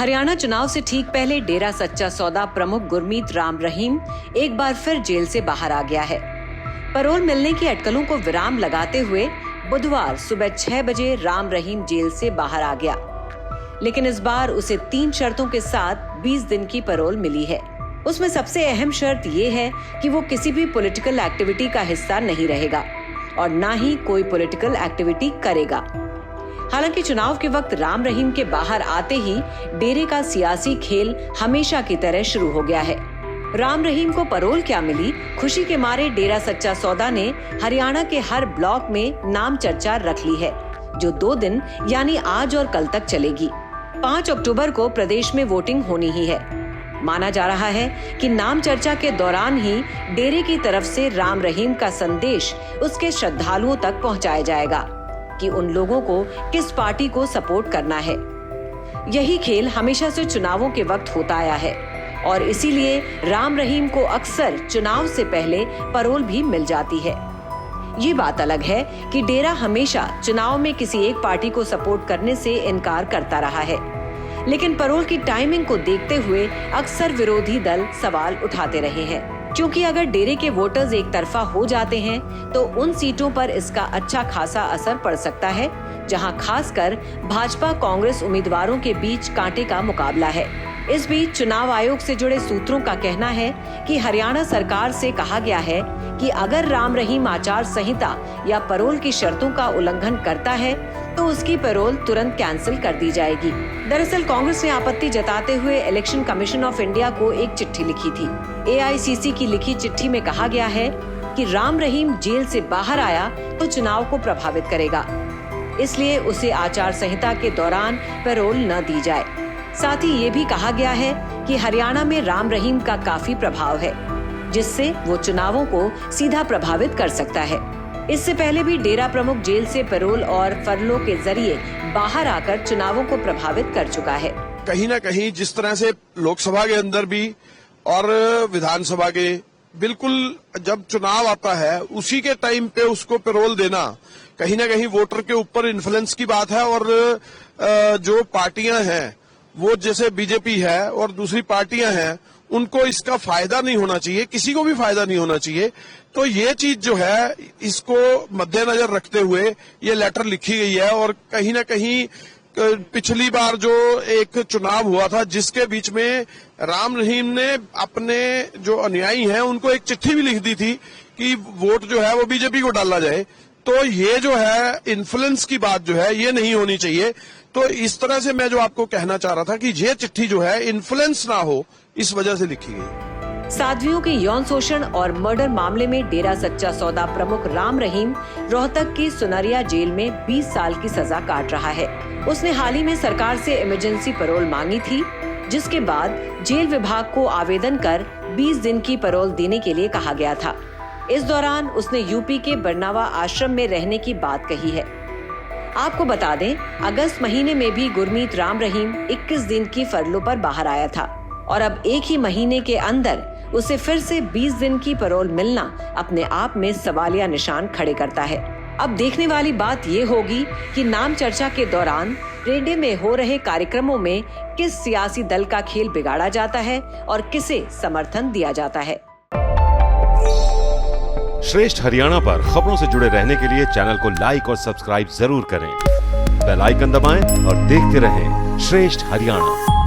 हरियाणा चुनाव से ठीक पहले डेरा सच्चा सौदा प्रमुख गुरमीत राम रहीम एक बार फिर जेल से बाहर आ गया है। पैरोल मिलने की अटकलों को विराम लगाते हुए बुधवार सुबह 6 बजे राम रहीम जेल से बाहर आ गया, लेकिन इस बार उसे 3 शर्तों के साथ 20 दिन की पैरोल मिली है। उसमें सबसे अहम शर्त ये है कि वो किसी भी पॉलिटिकल एक्टिविटी का हिस्सा नहीं रहेगा और ना ही कोई पॉलिटिकल एक्टिविटी करेगा। हालांकि चुनाव के वक्त राम रहीम के बाहर आते ही डेरे का सियासी खेल हमेशा की तरह शुरू हो गया है। राम रहीम को पैरोल क्या मिली, खुशी के मारे डेरा सच्चा सौदा ने हरियाणा के हर ब्लॉक में नाम चर्चा रख ली है, जो 2 दिन यानी आज और कल तक चलेगी। 5 अक्टूबर को प्रदेश में वोटिंग होनी ही है। माना जा रहा है कि नाम चर्चा के दौरान ही डेरे की तरफ से राम रहीम का संदेश उसके श्रद्धालुओं तक पहुंचाया जाएगा कि उन लोगों को किस पार्टी को सपोर्ट करना है। यही खेल हमेशा से चुनावों के वक्त होता आया है और इसीलिए राम रहीम को अक्सर चुनाव से पहले पैरोल भी मिल जाती है। ये बात अलग है कि डेरा हमेशा चुनाव में किसी एक पार्टी को सपोर्ट करने से इनकार करता रहा है, लेकिन पैरोल की टाइमिंग को देखते हुए अक्सर विरोधी दल सवाल उठाते रहे हैं, क्योंकि अगर डेरे के वोटर्स एक तरफा हो जाते हैं तो उन सीटों पर इसका अच्छा खासा असर पड़ सकता है, जहां खासकर भाजपा कांग्रेस उम्मीदवारों के बीच कांटे का मुकाबला है। इस बीच चुनाव आयोग से जुड़े सूत्रों का कहना है कि हरियाणा सरकार से कहा गया है कि अगर राम रहीम आचार संहिता या पैरोल की शर्तों का उल्लंघन करता है तो उसकी पैरोल तुरंत कैंसिल कर दी जाएगी। दरअसल कांग्रेस ने आपत्ति जताते हुए इलेक्शन कमीशन ऑफ इंडिया को एक चिट्ठी लिखी थी। AICC की लिखी चिट्ठी में कहा गया है कि राम रहीम जेल से बाहर आया तो चुनाव को प्रभावित करेगा, इसलिए उसे आचार संहिता के दौरान पैरोल न दी जाए। साथ ही ये भी कहा गया है कि हरियाणा में राम रहीम का काफी प्रभाव है, जिससे वो चुनावों को सीधा प्रभावित कर सकता है। इससे पहले भी डेरा प्रमुख जेल से पैरोल और फरलो के जरिए बाहर आकर चुनावों को प्रभावित कर चुका है। कहीं ना कहीं जिस तरह से लोकसभा के अंदर भी और विधानसभा के बिल्कुल जब चुनाव आता है उसी के टाइम पे उसको पैरोल देना कहीं ना कहीं वोटर के ऊपर इन्फ्लुएंस की बात है। और जो पार्टियां हैं वो जैसे बीजेपी है और दूसरी पार्टियां हैं, उनको इसका फायदा नहीं होना चाहिए, किसी को भी फायदा नहीं होना चाहिए। तो ये चीज जो है इसको मद्देनजर रखते हुए ये लेटर लिखी गई है। और कहीं ना कहीं पिछली बार जो एक चुनाव हुआ था जिसके बीच में राम रहीम ने अपने जो अनुयायी हैं उनको एक चिट्ठी भी लिख दी थी कि वोट जो है वो बीजेपी को डाला जाए, तो ये जो है इन्फ्लुएंस की बात जो है ये नहीं होनी चाहिए। तो इस तरह से मैं जो आपको कहना चाह रहा था कि ये चिट्ठी जो है इन्फ्लुएंस ना हो, इस वजह से लिखी गई। साध्वियों के यौन शोषण और मर्डर मामले में डेरा सच्चा सौदा प्रमुख राम रहीम रोहतक की सुनरिया जेल में 20 साल की सजा काट रहा है। उसने हाल ही में सरकार से इमरजेंसी पैरोल मांगी थी, जिसके बाद जेल विभाग को आवेदन कर 20 दिन की पैरोल देने के लिए कहा गया था। इस दौरान उसने यूपी के बरनावा आश्रम में रहने की बात कही है। आपको बता दें, अगस्त महीने में भी गुरमीत राम रहीम 21 दिन की फरलो पर बाहर आया था और अब एक ही महीने के अंदर उसे फिर से 20 दिन की पैरोल मिलना अपने आप में सवालिया निशान खड़े करता है। अब देखने वाली बात ये होगी कि नाम चर्चा के दौरान रेडे में हो रहे कार्यक्रमों में किस सियासी दल का खेल बिगाड़ा जाता है और किसे समर्थन दिया जाता है। श्रेष्ठ हरियाणा पर खबरों से जुड़े रहने के लिए चैनल को लाइक और सब्सक्राइब जरूर करें। बेल आइकन दबाएं और देखते रहें श्रेष्ठ हरियाणा।